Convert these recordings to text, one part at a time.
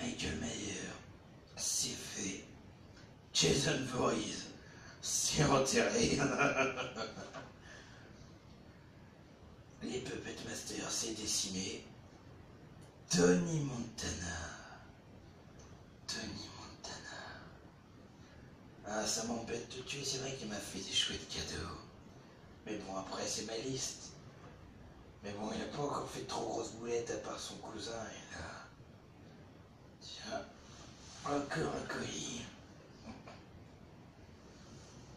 Michael Myers, c'est fait. Jason Voorhees, c'est enterré. Les Puppet Masters, c'est décimé. Tony Montana. Ah, ça m'embête de tuer, c'est vrai qu'il m'a fait des chouettes cadeaux. Mais bon, après, c'est ma liste. Mais bon, il n'a pas encore fait de trop grosses boulettes à part son cousin, et là... Tiens, encore un colis.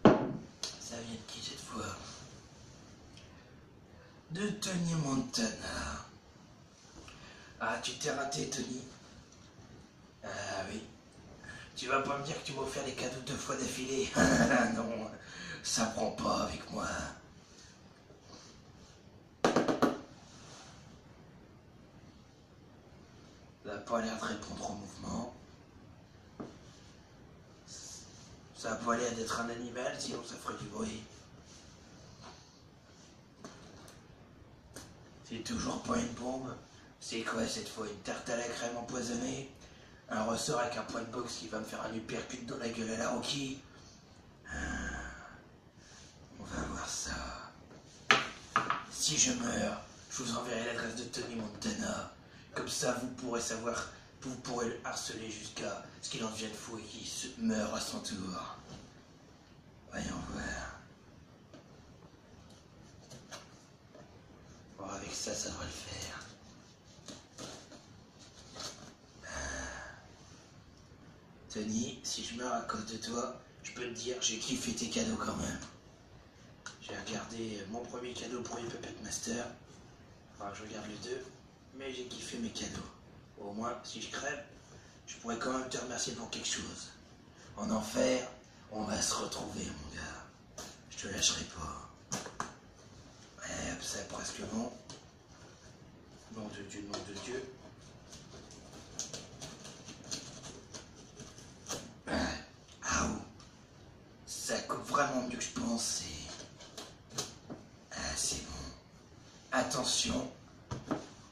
Ça vient de qui cette fois? De Tony Montana. Ah, tu t'es raté, Tony. Ah oui. Tu vas pas me dire que tu m'as offert des cadeaux 2 fois d'affilée. Non, ça prend pas avec moi. Ça n'a pas l'air de répondre au mouvement. Ça n'a pas l'air d'être un animal, sinon ça ferait du bruit. C'est toujours pas une bombe. C'est quoi cette fois? Une tarte à la crème empoisonnée? Un ressort avec un point de boxe qui va me faire un uppercut dans la gueule à la Rocky? On va voir ça. Si je meurs, je vous enverrai l'adresse de Tony Montana. Comme ça, vous pourrez savoir, vous pourrez le harceler jusqu'à ce qu'il en devienne fou et qu'il meure à son tour. Voyons voir. Bon, avec ça, ça devrait le faire. Tony, si je meurs à cause de toi, je peux te dire, j'ai kiffé tes cadeaux quand même. J'ai regardé mon premier cadeau pour les Puppet Master. Enfin, je regarde les deux, mais j'ai kiffé mes cadeaux. Au moins, si je crève, je pourrais quand même te remercier pour quelque chose. En enfer, on va se retrouver, mon gars. Je te lâcherai pas. Ouais, c'est presque bon. Nom de Dieu, nom de Dieu. Ah, ça coupe vraiment mieux que je pensais. Ah, c'est bon. Attention,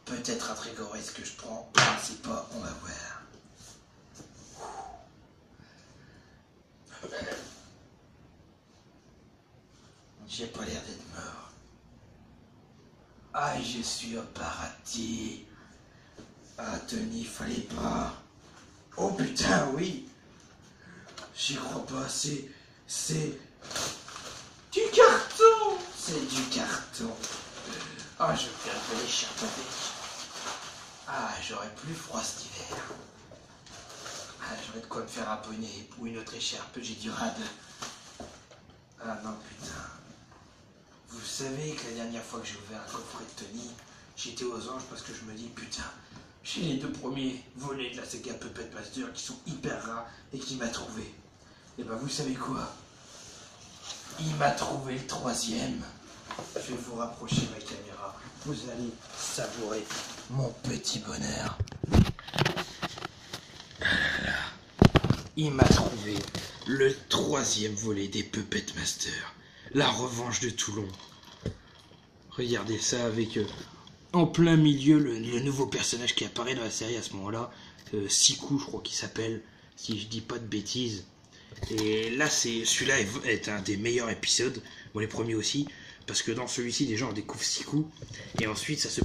peut-être un Trégorès que je prends, je ne sais pas, on va voir. J'ai pas l'air d'être mort. Ah, je suis au paradis. Ah, Tony, fallait pas. Oh putain, oui. J'y crois pas, c'est du carton. C'est du carton. Ah, je vais faire un peu l'écharpe avec. Ah, j'aurais plus froid cet hiver. Ah, j'aurais de quoi me faire un bonnet ou une autre écharpe, j'ai du rade. Ah non, putain. Vous savez que la dernière fois que j'ai ouvert un coffret de Tony, j'étais aux anges parce que je me dis, putain, j'ai les 2 premiers volets de la saga Puppet Master qui sont hyper rares et qui m'a trouvé. Et ben vous savez quoi? Il m'a trouvé le 3e. Je vais vous rapprocher ma caméra. Vous allez savourer mon petit bonheur. Il m'a trouvé le 3e volet des Puppet Master. La revanche de Toulon. Regardez ça avec en plein milieu le nouveau personnage qui apparaît dans la série à ce moment-là. Siku, je crois qu'il s'appelle, si je dis pas de bêtises. Et là, celui-là est un des meilleurs épisodes. Bon, les premiers aussi. Parce que dans celui-ci, déjà, on découvre Siku. Et ensuite, ça se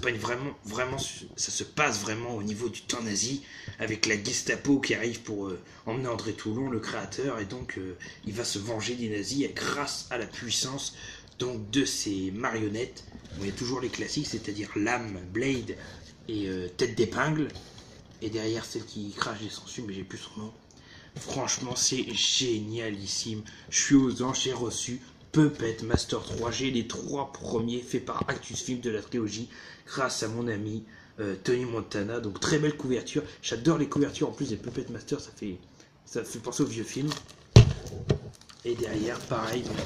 passe vraiment au niveau du temps nazi. Avec la Gestapo qui arrive pour emmener André Toulon, le créateur. Et donc, il va se venger des nazis grâce à la puissance donc, de ces marionnettes. Bon, il y a toujours les classiques, c'est-à-dire Lame, Blade et Tête d'Épingle. Et derrière, celle qui crache des sangsues, mais j'ai plus son nom. Franchement, c'est génialissime. Je suis aux anges, j'ai reçu Puppet Master 3. J'ai les 3 premiers faits par Actus Film de la trilogie grâce à mon ami Tony Montana. Donc très belle couverture. J'adore les couvertures en plus des Puppet Master. Ça fait penser aux vieux films. Et derrière, pareil, donc,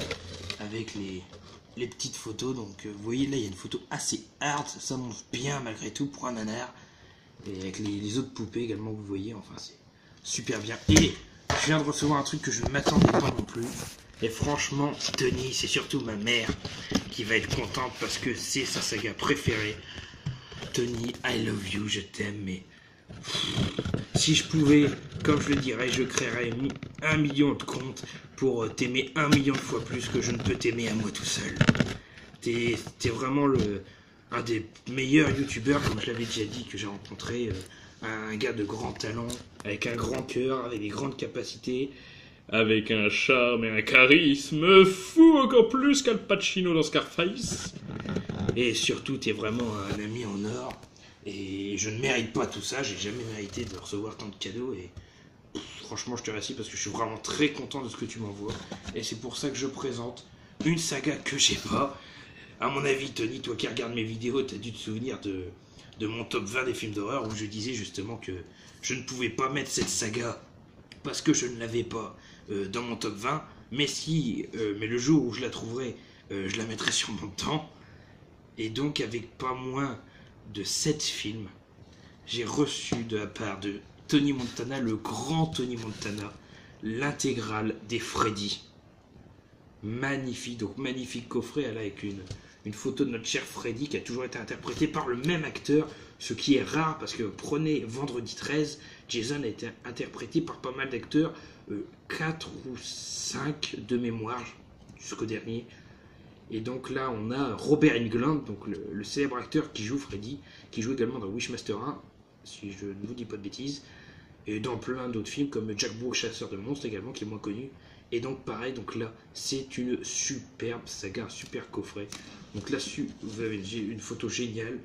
avec les petites photos. Donc vous voyez là, il y a une photo assez hard. Ça s'annonce bien malgré tout pour un nanar. Et avec les autres poupées également, vous voyez. Enfin, c'est super bien. Et je viens de recevoir un truc que je ne m'attendais pas non plus. Et franchement, Tony, c'est surtout ma mère qui va être contente parce que c'est sa saga préférée. Tony, I love you, je t'aime, mais Si je pouvais, comme je le dirais, je créerais 1 million de comptes pour t'aimer 1 million de fois plus que je ne peux t'aimer à moi tout seul. T'es vraiment un des meilleurs youtubeurs, comme je l'avais déjà dit, que j'ai rencontré. Un gars de grand talent, avec un grand cœur, avec des grandes capacités, avec un charme et un charisme fou encore plus qu'Al Pacino dans Scarface. Et surtout, t'es vraiment un ami en or. Et je ne mérite pas tout ça, j'ai jamais mérité de recevoir tant de cadeaux. Et franchement, je te remercie parce que je suis vraiment très content de ce que tu m'envoies. Et c'est pour ça que je présente une saga que j'ai pas. À mon avis, Tony, toi qui regardes mes vidéos, t'as dû te souvenir de mon top 20 des films d'horreur où je disais justement que je ne pouvais pas mettre cette saga parce que je ne l'avais pas dans mon top 20. Mais mais le jour où je la trouverai, je la mettrai sur mon temps. Et donc, avec pas moins de 7 films, j'ai reçu de la part de Tony Montana, le grand Tony Montana, l'intégrale des Freddy. Magnifique, donc magnifique coffret, elle avec une photo de notre cher Freddy qui a toujours été interprété par le même acteur, ce qui est rare parce que prenez Vendredi 13, Jason a été interprété par pas mal d'acteurs, 4 ou 5 de mémoire jusqu'au dernier. Et donc là on a Robert Englund, donc le célèbre acteur qui joue Freddy, qui joue également dans Wishmaster 1, si je ne vous dis pas de bêtises, et dans plein d'autres films comme Jack Bourne, chasseur de monstres également, qui est moins connu. Et donc pareil, donc là c'est une superbe saga, un super coffret. Donc là-dessus, vous avez une photo géniale.